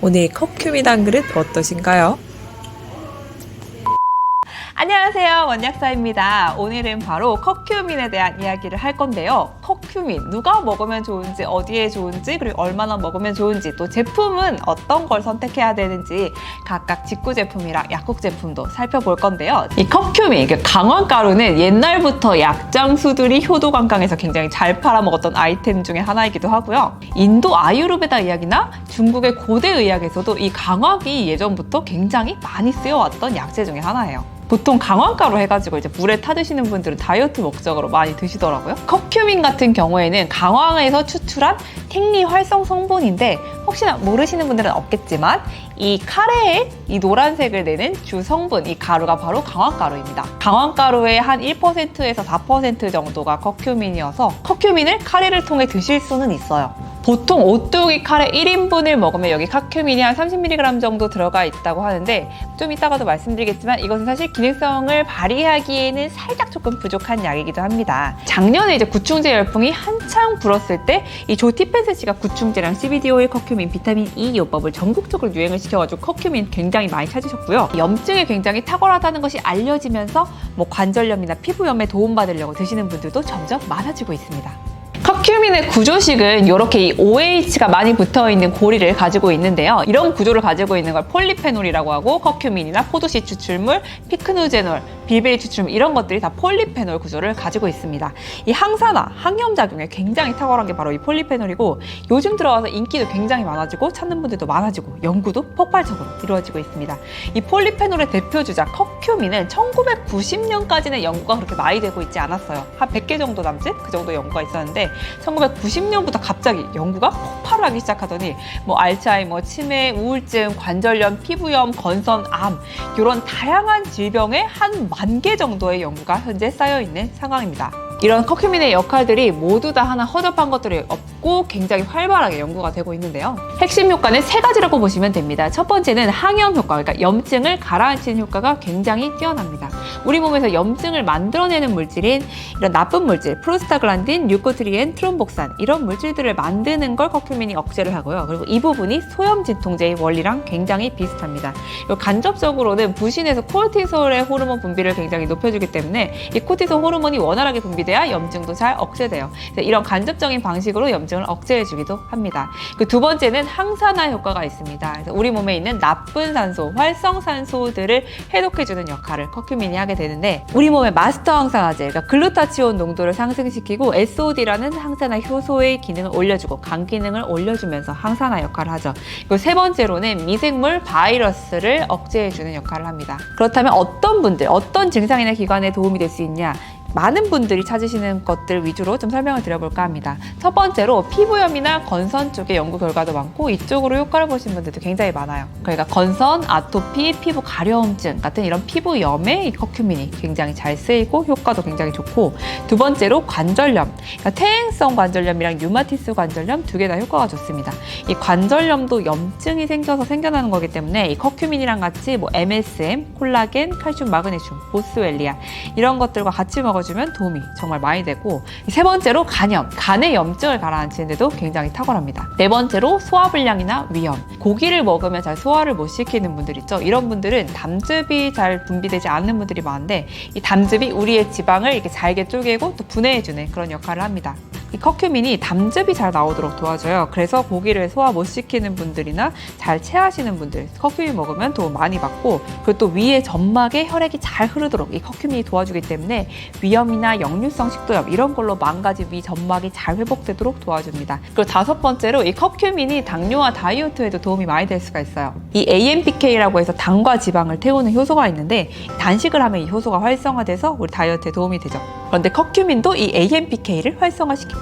오늘 커큐민 한 그릇 어떠신가요? 안녕하세요, 원약사입니다. 오늘은 바로 커큐민에 대한 이야기를 할 건데요. 커큐민, 누가 먹으면 좋은지, 어디에 좋은지, 그리고 얼마나 먹으면 좋은지, 또 제품은 어떤 걸 선택해야 되는지 각각 직구 제품이랑 약국 제품도 살펴볼 건데요. 이 커큐민, 강황가루는 옛날부터 약장수들이 효도관광에서 굉장히 잘 팔아먹었던 아이템 중에 하나이기도 하고요. 인도 아유르베다 의학이나 중국의 고대 의학에서도 이 강황이 예전부터 굉장히 많이 쓰여왔던 약재 중에 하나예요. 보통 강황가루 해가지고 이제 물에 타 드시는 분들은 다이어트 목적으로 많이 드시더라고요. 커큐민 같은 경우에는 강황에서 추출한 생리 활성 성분인데 혹시나 모르시는 분들은 없겠지만 이 카레에 이 노란색을 내는 주 성분, 이 가루가 바로 강황가루입니다. 강황가루의 한 1%에서 4% 정도가 커큐민이어서 커큐민을 카레를 통해 드실 수는 있어요. 보통 오뚜기 카레 1인분을 먹으면 여기 커큐민이 한 30mg 정도 들어가 있다고 하는데 좀 이따가도 말씀드리겠지만 이것은 사실 기능성을 발휘하기에는 살짝 조금 부족한 약이기도 합니다. 작년에 이제 구충제 열풍이 한창 불었을 때 이 조 티펜스 씨가 구충제랑 CBD 오일, 커큐민, 비타민 E 요법을 전국적으로 유행을 시켜가지고 커큐민 굉장히 많이 찾으셨고요. 염증이 굉장히 탁월하다는 것이 알려지면서 뭐 관절염이나 피부염에 도움받으려고 드시는 분들도 점점 많아지고 있습니다. 커큐민의 구조식은 이렇게 이 OH가 많이 붙어있는 고리를 가지고 있는데요. 이런 구조를 가지고 있는 걸 폴리페놀이라고 하고 커큐민이나 포도씨 추출물, 피크누제놀, 빌베리 추출물 이런 것들이 다 폴리페놀 구조를 가지고 있습니다. 이 항산화, 항염작용에 굉장히 탁월한 게 바로 이 폴리페놀이고 요즘 들어와서 인기도 굉장히 많아지고 찾는 분들도 많아지고 연구도 폭발적으로 이루어지고 있습니다. 이 폴리페놀의 대표주자 커큐민은 1990년까지는 연구가 그렇게 많이 되고 있지 않았어요. 한 100개 정도 남짓? 그 정도 연구가 있었는데 1990년부터 갑자기 연구가 폭발을 하기 시작하더니 뭐 알츠하이머, 치매, 우울증, 관절염, 피부염, 건선, 암 이런 다양한 질병에 한 10,000개 정도의 연구가 현재 쌓여있는 상황입니다. 이런 커큐민의 역할들이 모두 다 하나 허접한 것들이 없고 굉장히 활발하게 연구가 되고 있는데요. 핵심 효과는 3가지라고 보시면 됩니다. 첫 번째는 항염 효과, 그러니까 염증을 가라앉히는 효과가 굉장히 뛰어납니다. 우리 몸에서 염증을 만들어내는 물질인 이런 나쁜 물질, 프로스타글란딘, 류코트리엔, 트롬복산 이런 물질들을 만드는 걸 커큐민이 억제를 하고요. 그리고 이 부분이 소염 진통제의 원리랑 굉장히 비슷합니다. 간접적으로는 부신에서 코르티솔의 호르몬 분비를 굉장히 높여주기 때문에 이 코르티솔 호르몬이 원활하게 분비돼야 염증도 잘 억제돼요. 이런 간접적인 방식으로 염증을 억제해주기도 합니다. 그 두 번째는 항산화 효과가 있습니다. 그래서 우리 몸에 있는 나쁜 산소, 활성산소들을 해독해주는 역할을 커큐민이 하게 되는데 우리 몸의 마스터 항산화제, 그러니까 글루타치온 농도를 상승시키고 SOD라는 항산화 효소의 기능을 올려주고 간 기능을 올려주면서 항산화 역할을 하죠. 그리고 세 번째로는 미생물, 바이러스를 억제해주는 역할을 합니다. 그렇다면 어떤 분들, 어떤 증상이나 기관에 도움이 될 수 있냐? 많은 분들이 찾으시는 것들 위주로 좀 설명을 드려볼까 합니다. 첫 번째로 피부염이나 건선 쪽의 연구 결과도 많고 이쪽으로 효과를 보신 분들도 굉장히 많아요. 그러니까 건선, 아토피, 피부 가려움증 같은 이런 피부염에 이 커큐민이 굉장히 잘 쓰이고 효과도 굉장히 좋고 두 번째로 관절염, 그러니까 퇴행성 관절염이랑 류마티스 관절염 두 개 다 효과가 좋습니다. 이 관절염도 염증이 생겨서 생겨나는 거기 때문에 이 커큐민이랑 같이 뭐 MSM, 콜라겐, 칼슘, 마그네슘, 보스웰리아 이런 것들과 같이 먹어주면 도움이 정말 많이 되고 세 번째로 간염, 간의 염증을 가라앉히는데도 굉장히 탁월합니다. 네 번째로 소화불량이나 위염, 고기를 먹으면 잘 소화를 못 시키는 분들 있죠. 이런 분들은 담즙이 잘 분비되지 않는 분들이 많은데 이 담즙이 우리의 지방을 이렇게 잘게 쪼개고 또 분해해주는 그런 역할을 합니다. 이 커큐민이 담즙이 잘 나오도록 도와줘요. 그래서 고기를 소화 못 시키는 분들이나 잘 체하시는 분들 커큐민 먹으면 도움 많이 받고 그리고 또 위에 점막에 혈액이 잘 흐르도록 이 커큐민이 도와주기 때문에 위염이나 역류성 식도염 이런 걸로 망가진 위 점막이 잘 회복되도록 도와줍니다. 그리고 다섯 번째로 이 커큐민이 당뇨와 다이어트에도 도움이 많이 될 수가 있어요. 이 AMPK라고 해서 당과 지방을 태우는 효소가 있는데 단식을 하면 이 효소가 활성화돼서 우리 다이어트에 도움이 되죠. 그런데 커큐민도 이 AMPK를 활성화시킵니다.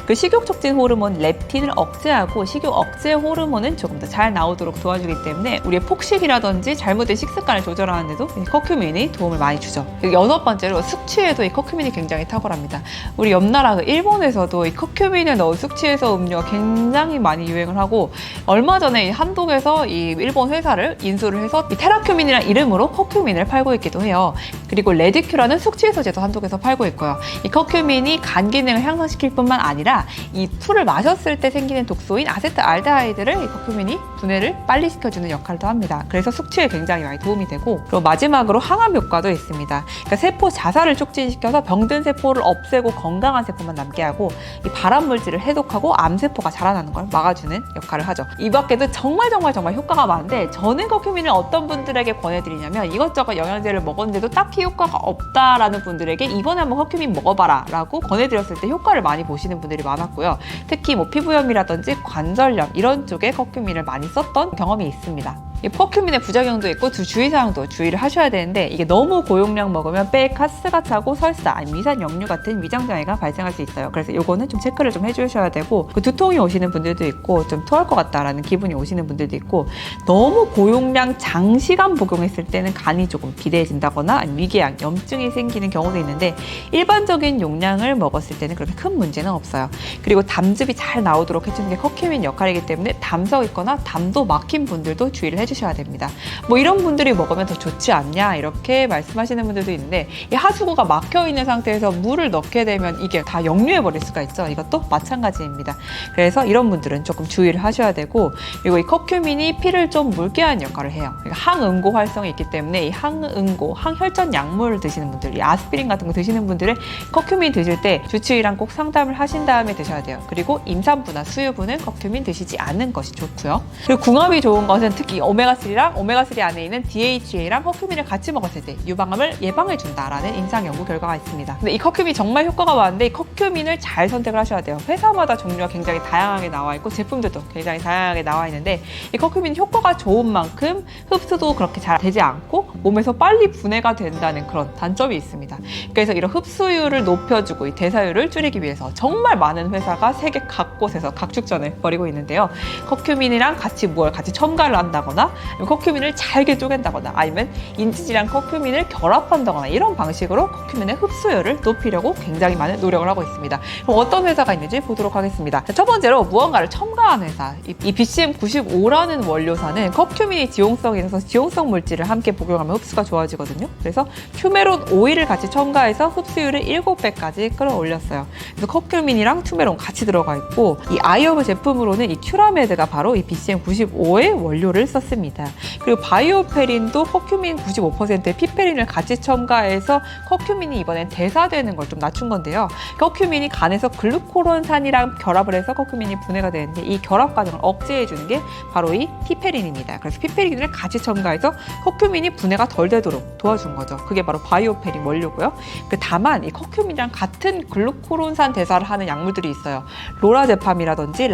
그 식욕 촉진 호르몬 렙틴을 억제하고 식욕 억제 호르몬은 조금 더 잘 나오도록 도와주기 때문에 우리의 폭식이라든지 잘못된 식습관을 조절하는 데도 이 커큐민이 도움을 많이 주죠. 그리고 여섯 번째로 숙취에도 이 커큐민이 굉장히 탁월합니다. 우리 옆 나라 일본에서도 이 커큐민을 넣은 숙취해소 음료가 굉장히 많이 유행을 하고, 얼마 전에 이 한독에서 이 일본 회사를 인수를 해서 이 테라큐민이라는 이름으로 커큐민을 팔고 있기도 해요. 그리고 레드큐라는 숙취해소제도 한독에서 팔고 있고요. 이 커큐민이 간 기능을 향상시킬 뿐만 아니라 이 풀을 마셨을 때 생기는 독소인 아세트알데하이드를 이 커큐민이 분해를 빨리 시켜주는 역할도 합니다. 그래서 숙취에 굉장히 많이 도움이 되고, 그리고 마지막으로 항암 효과도 있습니다. 그러니까 세포 자살을 촉진시켜서 병든 세포를 없애고 건강한 세포만 남게 하고, 이 발암 물질을 해독하고 암세포가 자라나는 걸 막아주는 역할을 하죠. 이 밖에도 정말 효과가 많은데, 저는 커큐민을 어떤 분들에게 권해드리냐면, 이것저것 영양제를 먹었는데도 딱히 효과가 없다라는 분들에게 이번에 한번 커큐민 먹어봐라 라고 권해드렸을 때 효과를 많이 보시는 분들이 많았고요. 특히 뭐 피부염이라든지 관절염 이런 쪽에 커큐민을 많이 썼던 경험이 있습니다. 이 커큐민의 부작용도 있고 주의사항도 주의를 하셔야 되는데, 이게 너무 고용량 먹으면 폐에 가스가 차고 설사, 아니 미산 역류 같은 위장장애가 발생할 수 있어요. 그래서 이거는 좀 체크를 좀 해주셔야 되고, 그 두통이 오시는 분들도 있고 좀 토할 것 같다라는 기분이 오시는 분들도 있고, 너무 고용량 장시간 복용했을 때는 간이 조금 비대해진다거나 아니면 위궤양, 염증이 생기는 경우도 있는데, 일반적인 용량을 먹었을 때는 그렇게 큰 문제는 없어요. 그리고 담즙이 잘 나오도록 해주는 게 커큐민 역할이기 때문에 담석 있거나 담도 막힌 분들도 주의를 해주셔야 됩니다. 뭐 이런 분들이 먹으면 더 좋지 않냐 이렇게 말씀하시는 분들도 있는데, 이 하수구가 막혀 있는 상태에서 물을 넣게 되면 이게 다 역류해 버릴 수가 있죠. 이것도 마찬가지입니다. 그래서 이런 분들은 조금 주의를 하셔야 되고, 그리고 이 커큐민이 피를 좀 묽게 하는 역할을 해요. 그러니까 항응고 활성이 있기 때문에 이 항응고, 항혈전 약물을 드시는 분들, 이 아스피린 같은 거 드시는 분들은 커큐민 드실 때 주치의랑 꼭 상담을 하신 다음에 드셔야 돼요. 그리고 임산부나 수유부는 커큐민 드시지 않는 것이 좋고요. 그리고 궁합이 좋은 것은 특히 오메가3랑 오메가3 안에 있는 DHA랑 커큐민을 같이 먹었을 때 유방암을 예방해준다라는 임상 연구 결과가 있습니다. 근데 이 커큐민 정말 효과가 많은데, 이 커큐민을 잘 선택을 하셔야 돼요. 회사마다 종류가 굉장히 다양하게 나와 있고 제품들도 굉장히 다양하게 나와 있는데, 이 커큐민 효과가 좋은 만큼 흡수도 그렇게 잘 되지 않고 몸에서 빨리 분해가 된다는 그런 단점이 있습니다. 그래서 이런 흡수율을 높여주고 이 대사율을 줄이기 위해서 정말 많은 회사가 세계 각곳에서 각축전을 벌이고 있는데요. 커큐민이랑 같이 첨가를 한다거나, 커큐민을 잘게 쪼갠다거나, 아니면 인지지랑 커큐민을 결합한다거나, 이런 방식으로 커큐민의 흡수율을 높이려고 굉장히 많은 노력을 하고 있습니다. 그럼 어떤 회사가 있는지 보도록 하겠습니다. 첫 번째로 무언가를 첨가한 회사, 이 BCM95라는 원료사는 커큐민이 지용성이 있어서 지용성 물질을 함께 복용하면 흡수가 좋아지거든요. 그래서 큐메론 오일을 같이 첨가해서 흡수율을 7배까지 끌어올렸어요. 그래서 커큐민이랑 큐메론 같이 들어가 있고, 이 아이오브 제품으로는 이 큐라메드가 바로 이 BCM95의 원료를 썼습니다. 그리고 바이오페린도 커큐민 95%의 피페린을 같이 첨가해서 커큐민이 이번엔 대사되는 걸 좀 낮춘 건데요. 커큐민이 간에서 글루코론산이랑 결합을 해서 커큐민이 분해가 되는데, 이 결합 과정을 억제해주는 게 바로 이 피페린입니다. 그래서 피페린을 같이 첨가해서 커큐민이 분해가 덜 되도록 도와준 거죠. 그게 바로 바이오페린 원료고요. 다만 이 커큐민이랑 같은 글루코론산 대사를 하는 약물들이 있어요. 로라제팜이라든지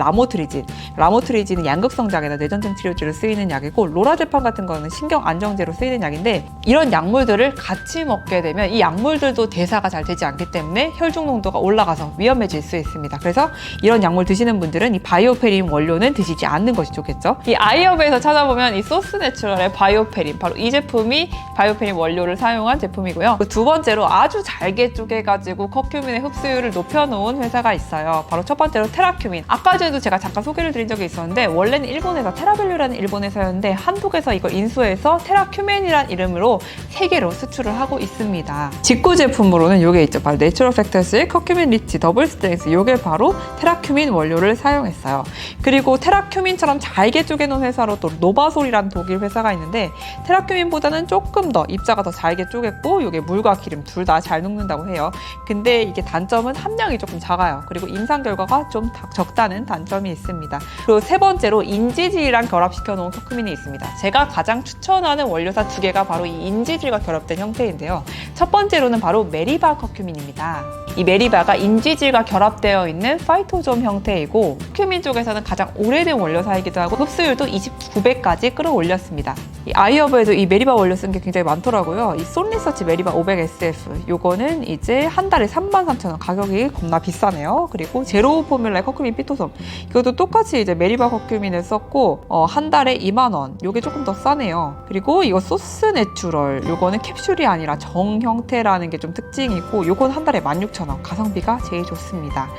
라모트리진은 양극성 장애나 뇌전증 치료제로 쓰이는 약이고, 로라제팜 같은 거는 신경 안정제로 쓰이는 약인데, 이런 약물들을 같이 먹게 되면 이 약물들도 대사가 잘 되지 않기 때문에 혈중 농도가 올라가서 위험해질 수 있습니다. 그래서 이런 약물 드시는 분들은 이 바이오페린 원료는 드시지 않는 것이 좋겠죠. 이 아이허브에서 찾아보면 이 소스 내추럴의 바이오페린, 바로 이 제품이 바이오페린 원료를 사용한 제품이고요. 두 번째로 아주 잘게 쪼개가지고 커큐민의 흡수율을 높여놓은 회사가 있어요. 바로 첫 번째로 테라큐민. 아까 전에도 제가 잠깐 소개를 드린 적이 있었는데, 원래는 일본에서 테라밸류라는 일본 회사였는데 한국에서 이걸 인수해서 테라큐멘이라는 이름으로 세계로 수출을 하고 있습니다. 직구 제품으로는 이게 있죠. 바로 내추럴 팩터스의 커큐민 리치 더블 스트렝스, 이게 바로 테라큐민 원료를 사용했어요. 그리고 테라큐민처럼 잘게 쪼개놓은 회사로 또 노바솔이라는 독일 회사가 있는데, 테라큐민보다는 조금 더 입자가 더 잘게 쪼갰고, 이게 물과 기름 둘 다 잘 녹는다고 해요. 근데 이게 단점은 함량이 조금 작아요. 그리고 임상 결과가 좀 적다는 단점이 있습니다. 그리고 세 번째로 인지질이랑 결합시켜 놓은 커큐민이 있습니다. 제가 가장 추천하는 원료사 두 개가 바로 이 인지질과 결합된 형태인데요. 첫 번째로는 바로 메리바 커큐민입니다. 이 메리바가 인지질과 결합되어 있는 파이토좀 형태이고 커큐민 쪽에서는 가장 오래된 원료사이기도 하고 흡수율도 29배까지 끌어올렸습니다. 이 아이허브에도 이 메리바 원료 쓴 게 굉장히 많더라고요. 이 솔리서치 메리바 500SF 요거는 이제 한 달에 33,000원, 가격이 겁나 비싸네요. 그리고 제로 포뮬라의 커큐민 피토솜 이것도 똑같이 이제 메리바 커큐민을 썼고 한 달에 2만원, 요게 조금 더 싸네요. 그리고 이거 소스 내추럴 요거는 캡슐이 아니라 정 형태라는 게 좀 특징이고 요건 한 달에 16,000원, 가성비가 제일 좋습니다.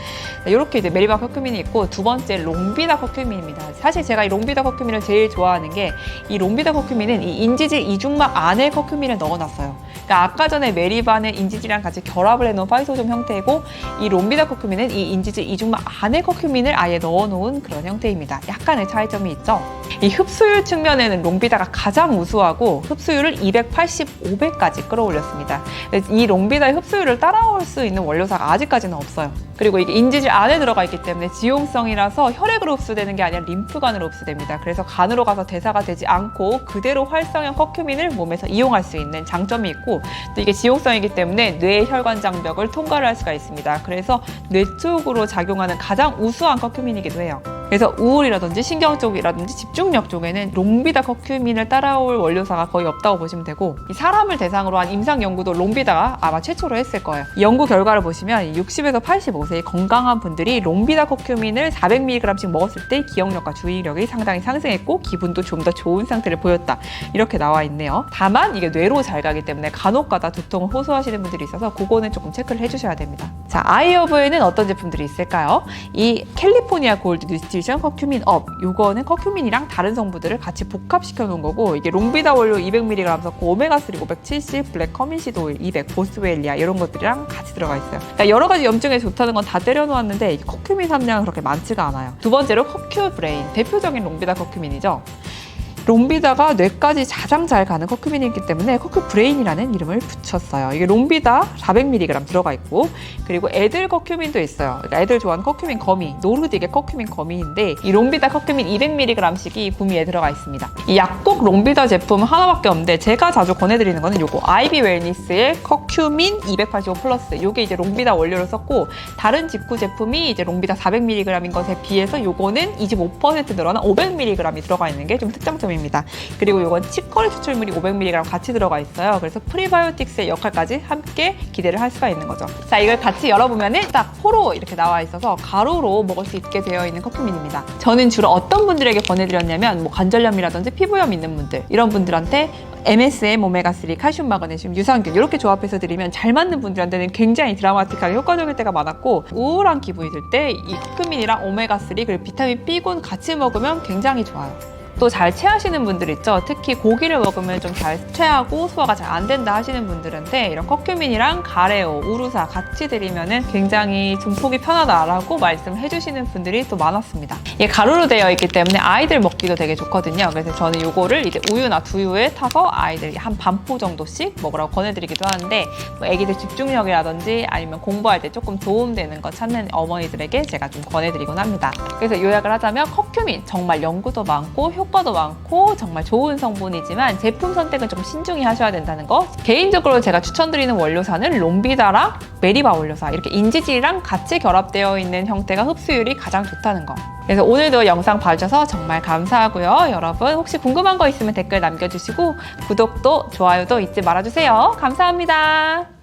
이렇게 이제 메리바 커큐민이 있고, 두 번째 롱비다 커큐민입니다. 사실 제가 이 롱비다 커큐민을 제일 좋아하는 게 이 롱비다 커큐민은 이 인지질 이중막 안에 커큐민을 넣어놨어요. 그러니까 아까 전에 메리바는 인지질이랑 같이 결합을 해놓은 파이토좀 형태이고, 이 롱비다 커큐민은 이 인지질 이중막 안에 커큐민을 아예 넣어놓은 그런 형태입니다. 약간의 차이점이 있죠. 이 흡수율 측면에는 롱비다가 가장 우수하고 흡수율을 285배까지 끌어올렸습니다. 이 롱비다의 흡수율을 따라올 수 있는 원료사가 아직까지는 없어요. 그리고 이게 인지질 안에 들어가 있기 때문에 지용성이라서 혈액으로 흡수되는 게 아니라 림프관으로 흡수됩니다. 그래서 간으로 가서 대사가 되지 않고 그대로 활성형 커큐민을 몸에서 이용할 수 있는 장점이 있고, 또 이게 지용성이기 때문에 뇌 혈관 장벽을 통과를 할 수가 있습니다. 그래서 뇌 쪽으로 작용하는 가장 우수한 커큐민이기도 해요. 그래서 우울이라든지 신경 쪽이라든지 집중력 쪽에는 롱비다 커큐민을 따라올 원료사가 거의 없다고 보시면 되고, 이 사람을 대상으로 한 임상 연구도 롱비다가 아마 최초로 했을 거예요. 이 연구 결과를 보시면 60에서 85세의 건강한 분들이 롱비다 커큐민을 400mg씩 먹었을 때 기억력과 주의력이 상당히 상승했고 기분도 좀 더 좋은 상태를 보였다, 이렇게 나와 있네요. 다만 이게 뇌로 잘 가기 때문에 간혹가다 두통을 호소하시는 분들이 있어서 그거는 조금 체크를 해주셔야 됩니다. 자, 아이허브에는 어떤 제품들이 있을까요? 이 캘리포니아 골드 뉴트리션 커큐민 업, 요거는 커큐민이랑 다른 성분들을 같이 복합시켜 놓은 거고, 이게 롱비다 원료 200mg 섞고 오메가3 570, 블랙 커민시드 오일 200, 보스웰리아 이런 것들이랑 같이 들어가 있어요. 그러니까 여러 가지 염증에 좋다는 건 다 때려 놓았는데 커큐민 함량은 그렇게 많지가 않아요. 두 번째로 커큐 브레인, 대표적인 롱비다 커큐민이죠. 롱비다가 뇌까지 가장 잘 가는 커큐민이기 때문에 커큐 브레인이라는 이름을 붙였어요. 이게 롱비다 400mg 들어가 있고, 그리고 애들 커큐민도 있어요. 그러니까 애들 좋아하는 커큐민 거미, 노르딕의 커큐민 거미인데 이 롱비다 커큐민 200mg씩이 구미에 들어가 있습니다. 이 약국 롱비다 제품은 하나밖에 없는데 제가 자주 권해드리는 거는 요거 아이비 웰니스의 커큐민 285 플러스, 요게 이제 롱비다 원료를 썼고, 다른 직구 제품이 이제 롱비다 400mg인 것에 비해서 요거는 25% 늘어난 500mg이 들어가 있는 게 좀 특장점입니다. 그리고 이건 치커리 추출물이 500mg 같이 들어가 있어요. 그래서 프리바이오틱스의 역할까지 함께 기대를 할 수가 있는 거죠. 자, 이걸 같이 열어보면은 딱 포로 이렇게 나와 있어서 가루로 먹을 수 있게 되어 있는 커큐민입니다. 저는 주로 어떤 분들에게 권해드렸냐면 뭐 관절염이라든지 피부염 있는 분들, 이런 분들한테 MSM, 오메가3, 칼슘, 마그네슘, 유산균 이렇게 조합해서 드리면 잘 맞는 분들한테는 굉장히 드라마틱하게 효과적일 때가 많았고, 우울한 기분이 들 때 이 커큐민이랑 오메가3 그리고 비타민 B군 같이 먹으면 굉장히 좋아요. 또 잘 체하시는 분들 있죠. 특히 고기를 먹으면 좀 잘 체하고 소화가 잘 안 된다 하시는 분들한테 이런 커큐민이랑 가레오, 우루사 같이 드리면은 굉장히 증폭이 편하다라고 말씀을 해주시는 분들이 또 많았습니다. 이게 가루로 되어 있기 때문에 아이들 먹기도 되게 좋거든요. 그래서 저는 이거를 이제 우유나 두유에 타서 아이들 한 반포 정도씩 먹으라고 권해드리기도 하는데, 뭐 애기들 집중력이라든지 아니면 공부할 때 조금 도움되는 거 찾는 어머니들에게 제가 좀 권해드리곤 합니다. 그래서 요약을 하자면 커큐민 정말 연구도 많고 효과도 많고 정말 좋은 성분이지만 제품 선택은 좀 신중히 하셔야 된다는 거. 개인적으로 제가 추천드리는 원료사는 롱비다랑 메리바 원료사, 이렇게 인지질이랑 같이 결합되어 있는 형태가 흡수율이 가장 좋다는 거. 그래서 오늘도 영상 봐주셔서 정말 감사하고요. 여러분 혹시 궁금한 거 있으면 댓글 남겨주시고 구독도 좋아요도 잊지 말아주세요. 감사합니다.